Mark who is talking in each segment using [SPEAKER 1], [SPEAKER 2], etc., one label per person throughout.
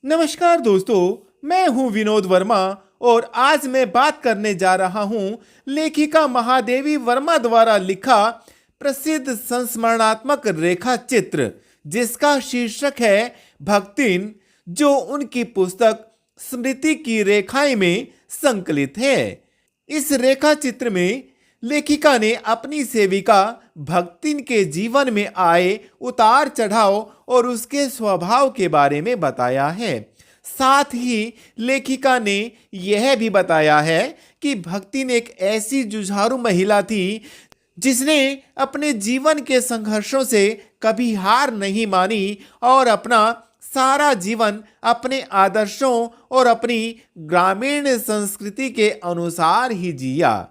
[SPEAKER 1] नमस्कार दोस्तों, मैं हूं विनोद वर्मा और आज मैं बात करने जा रहा हूं लेखिका महादेवी वर्मा द्वारा लिखा प्रसिद्ध संस्मरणात्मक रेखा चित्र जिसका शीर्षक है भक्तिन, जो उनकी पुस्तक स्मृति की रेखाएं में संकलित है। इस रेखा चित्र में लेखिका ने अपनी सेविका भक्तिन के जीवन में आए उतार चढ़ाव और उसके स्वभाव के बारे में बताया है। साथ ही लेखिका ने यह भी बताया है कि भक्तिन एक ऐसी जुझारू महिला थी जिसने अपने जीवन के संघर्षों से कभी हार नहीं मानी और अपना सारा जीवन अपने आदर्शों और अपनी ग्रामीण संस्कृति के अनुसार ही जिया।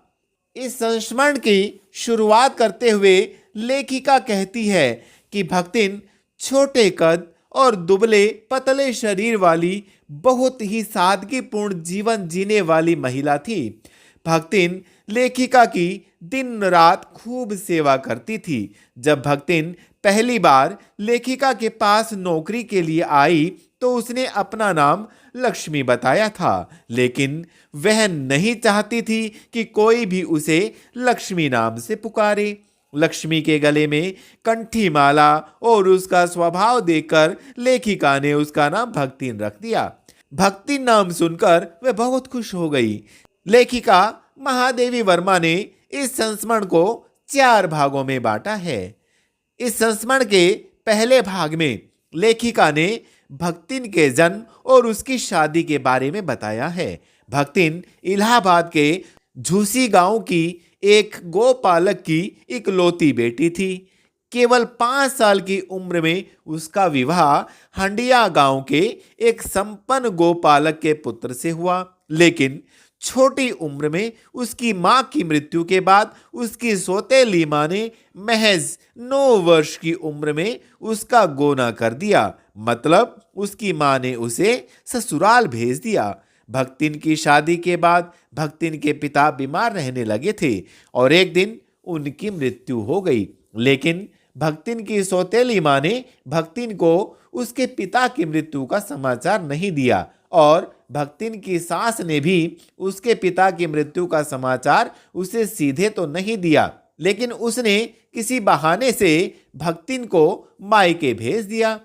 [SPEAKER 1] इस संस्मरण की शुरुआत करते हुए लेखिका कहती है कि भक्तिन छोटे कद और दुबले पतले शरीर वाली बहुत ही सादगीपूर्ण जीवन जीने वाली महिला थी। भक्तिन लेखिका की दिन रात खूब सेवा करती थी। जब भक्तिन पहली बार लेखिका के पास नौकरी के लिए आई तो उसने अपना नाम लक्ष्मी बताया था, लेकिन वह नहीं चाहती थी कि कोई भी उसे लक्ष्मी नाम से पुकारे। लक्ष्मी के गले में कंठी माला और उसका स्वभाव देखकर लेखिका ने उसका नाम भक्तिन रख दिया। भक्तिन नाम सुनकर वह बहुत खुश हो गई। लेखिका महादेवी वर्मा ने इस संस्मरण को 4 भागों में बांटा है। इस संस्मरण के पहले भाग में लेखिका ने भक्तिन के जन्म और उसकी शादी के बारे में बताया है। भक्तिन इलाहाबाद के झूसी गांव की एक गोपालक की इकलौती बेटी थी। केवल 5 साल की उम्र में उसका विवाह हंडिया गांव के एक संपन्न गोपालक के पुत्र से हुआ, लेकिन छोटी उम्र में उसकी मां की मृत्यु के बाद उसकी सौतेली मां ने महज 9 वर्ष की उम्र में उसका गोना कर दिया। मतलब उसकी मां ने उसे ससुराल भेज दिया। भक्तिन की शादी के बाद भक्तिन के पिता बीमार रहने लगे थे और एक दिन उनकी मृत्यु हो गई, लेकिन भक्तिन की सौतेली मां ने भक्तिन को उसके पिता की मृत्यु का समाचार नहीं दिया और भक्तिन की सास ने भी उसके पिता की मृत्यु का समाचार उसे सीधे तो नहीं दिया, लेकिन उसने किसी बहाने से भक्तिन को मायके भेज दिया।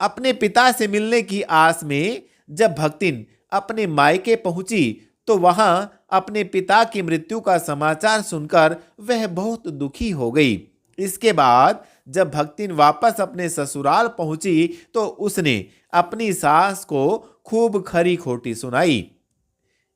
[SPEAKER 1] अपने पिता से मिलने की आस में जब भक्तिन अपने मायके पहुंची तो वहां अपने पिता की मृत्यु का समाचार सुनकर वह बहुत दुखी हो गई। इसके बाद जब भक्तिन वापस अपने ससुराल पहुंची तो उसने अपनी सास को खूब खरी खोटी सुनाई।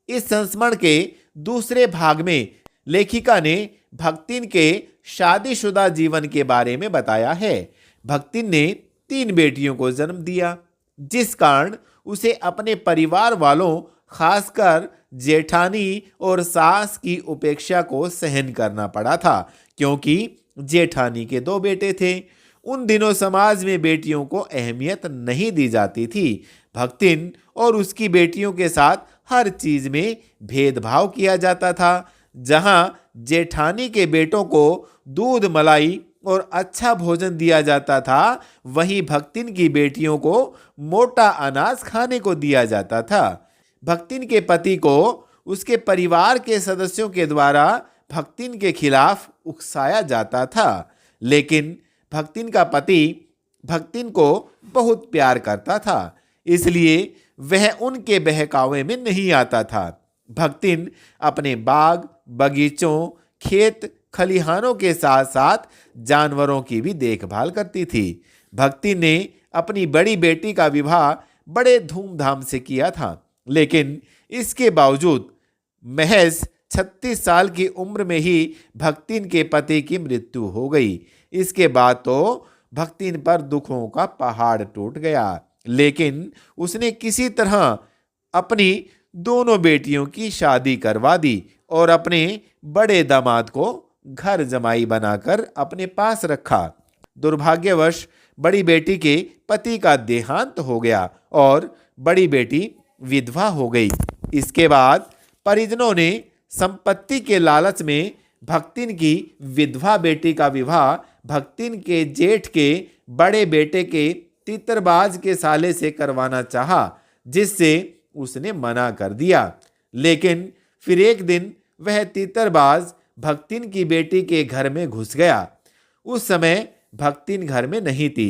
[SPEAKER 1] इस संस्मरण के दूसरे भाग में लेखिका ने भक्तिन के शादीशुदा जीवन के बारे में बताया है। भक्तिन ने 3 बेटियों को जन्म दिया, जिस कारण उसे अपने परिवार वालों, खासकर जेठानी और सास की उपेक्षा को सहन करना पड़ा था, क्योंकि जेठानी के 2 बेटे थे। उन दिनों समाज में बेटियों को अहमियत नहीं दी जाती थी। भक्तिन और उसकी बेटियों के साथ हर चीज में भेदभाव किया जाता था। जहां जेठानी के बेटों को दूध, मलाई और अच्छा भोजन दिया जाता था, वहीं भक्तिन की बेटियों को मोटा अनाज खाने को दिया जाता था। भक्तिन के पति को उसके परिवार के सदस्यों के द्वारा भक्तिन के खिलाफ उकसाया जाता था, लेकिन भक्तिन का पति भक्तिन को बहुत प्यार करता था, इसलिए वह उनके बहकावे में नहीं आता था। भक्तिन अपने बाग, बगीचों, खेत खलिहानों के साथ साथ जानवरों की भी देखभाल करती थी। भक्तिन ने अपनी बड़ी बेटी का विवाह बड़े धूमधाम से किया था, लेकिन इसके बावजूद महज 36 साल की उम्र में ही भक्तिन के पति की मृत्यु हो गई। इसके बाद तो भक्तिन पर दुखों का पहाड़ टूट गया, लेकिन उसने किसी तरह अपनी दोनों बेटियों की शादी करवा दी और अपने बड़े दामाद को घर जमाई बनाकर अपने पास रखा। दुर्भाग्यवश बड़ी बेटी के पति का देहांत हो गया और बड़ी बेटी विधवा हो गई। इसके बाद परिजनों ने संपत्ति के लालच में भक्तिन की विधवा बेटी का विवाह भक्तिन के जेठ के बड़े बेटे के तीतरबाज के साले से करवाना चाहा, जिससे उसने मना कर दिया। लेकिन फिर एक दिन वह तीतरबाज भक्तिन की बेटी के घर में घुस गया। उस समय भक्तिन घर में नहीं थी।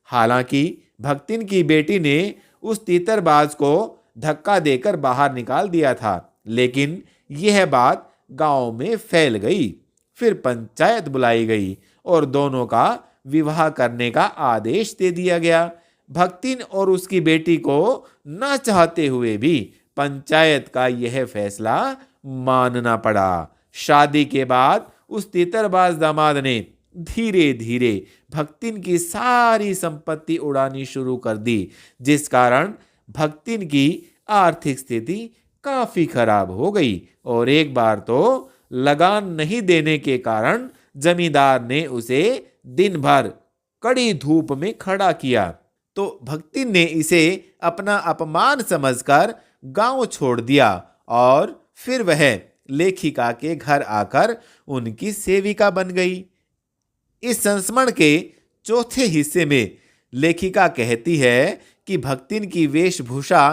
[SPEAKER 1] हालांकि भक्तिन की बेटी ने उस तीतरबाज को धक्का देकर बाहर निकाल दिया था, लेकिन यह बात गांव में फैल गई। फिर पंचायत बुलाई गई और दोनों का विवाह करने का आदेश दे दिया गया। भक्तिन और उसकी बेटी को न चाहते हुए भी पंचायत का यह फैसला मानना पड़ा। शादी के बाद उस तीतरबाज दामाद ने धीरे धीरे भक्तिन की सारी संपत्ति उड़ानी शुरू कर दी, जिस कारण भक्तिन की आर्थिक स्थिति काफी खराब हो गई और एक बार तो लगान नहीं देने के कारण जमींदार ने उसे दिन भर कड़ी धूप में खड़ा किया। तो भक्तिन ने इसे अपना अपमान समझकर गांव छोड़ दिया और फिर वह लेखिका के घर आकर उनकी सेविका बन गई। इस संस्मरण के चौथे हिस्से में लेखिका कहती है कि भक्तिन की वेशभूषा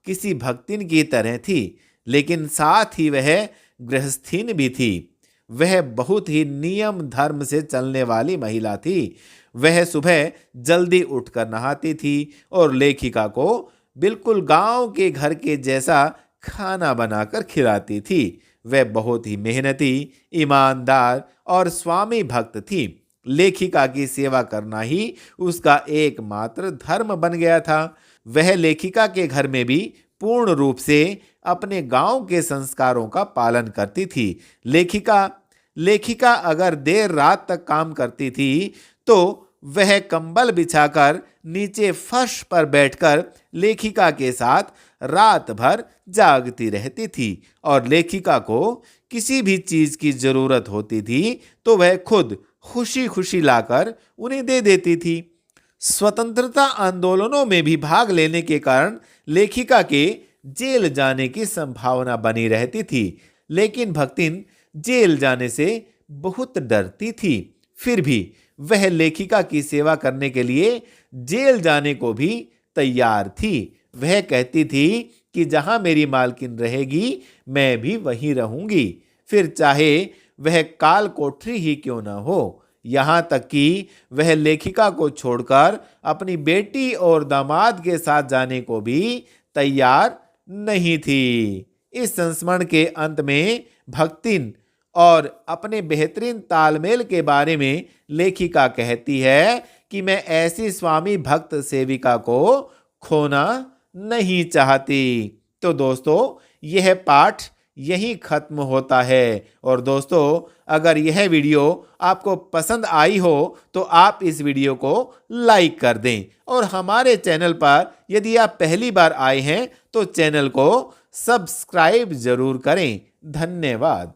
[SPEAKER 1] किसी भक्तिन की तरह थी, लेकिन साथ ही वह गृहस्थीन भी थी। वह बहुत ही नियम धर्म से चलने वाली महिला थी। वह सुबह जल्दी उठकर नहाती थी और लेखिका को बिल्कुल गांव के घर के जैसा खाना बनाकर खिलाती थी। वह बहुत ही मेहनती, ईमानदार और स्वामी भक्त थी। लेखिका की सेवा करना ही उसका एकमात्र धर्म बन गया था। वह लेखिका के घर में भी पूर्ण रूप से अपने गांव के संस्कारों का पालन करती थी। लेखिका अगर देर रात तक काम करती थी तो वह कंबल बिछाकर नीचे फर्श पर बैठकर लेखिका के साथ रात भर जागती रहती थी और लेखिका को किसी भी चीज की जरूरत होती थी तो वह खुद खुशी खुशी लाकर उन्हें दे देती थी। स्वतंत्रता आंदोलनों में भी भाग लेने के कारण लेखिका के जेल जाने की संभावना बनी रहती थी, लेकिन भक्तिन जेल जाने से बहुत डरती थी। फिर भी वह लेखिका की सेवा करने के लिए जेल जाने को भी तैयार थी। वह कहती थी कि जहां मेरी मालकिन रहेगी मैं भी वहीं रहूंगी, फिर चाहे वह काल कोठरी ही क्यों न हो। यहाँ तक कि वह लेखिका को छोड़कर अपनी बेटी और दामाद के साथ जाने को भी तैयार नहीं थी। इस संस्मरण के अंत में भक्तिन और अपने बेहतरीन तालमेल के बारे में लेखिका कहती है कि मैं ऐसी स्वामी भक्त सेविका को खोना नहीं चाहती। तो दोस्तों, यह पाठ यहीं खत्म होता है। और दोस्तों, अगर यह वीडियो आपको पसंद आई हो तो आप इस वीडियो को लाइक कर दें और हमारे चैनल पर यदि आप पहली बार आए हैं तो चैनल को सब्सक्राइब जरूर करें। धन्यवाद।